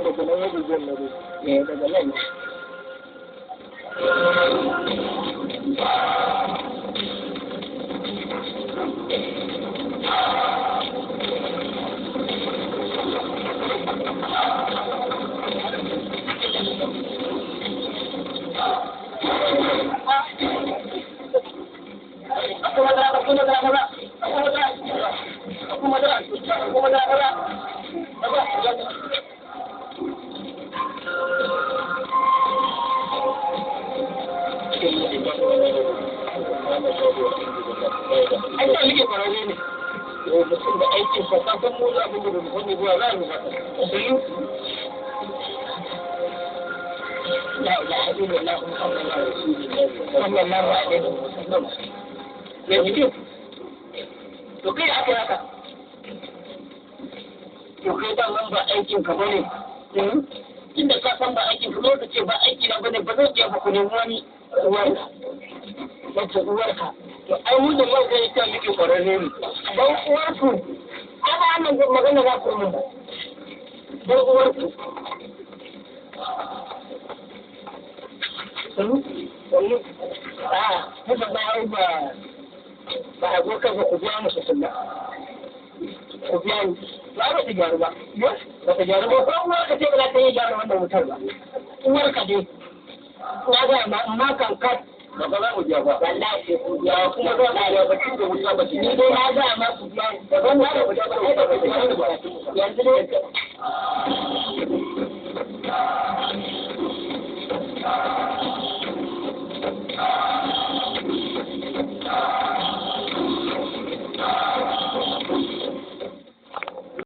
daga nan yadda zan nare daga nan mutum da aikin sa ta san mu za mu gudu wani ruwa za mu mata la ilaha illallah muhammadur rasulullah sallallahu alaihi wasallam yanzu to kai aka haka to kai da ba aikin ka bane inda ka san ba aikin ka lokaci ba aiki na bane ba zan je ba ku nemi wani uwarka to ai mun da yau zai ta miki kwararre ne dan uwarku ana nan magana za ku mun ba dan uwarku haka ba ai ba a zo kafa ku biya musu sunna ku biya ni ba ta gyaru ba ba ta gyaru ba ko uwarka ce ba za ta yi gyara wannan wutar ba uwarka dai na ga amma kan ka ba za mu biya ba wallahi sai ku biya kuma zo da ya bacci da wuta ba ni dai na ga ma ku biya da ban na da wuta ba yanzu dai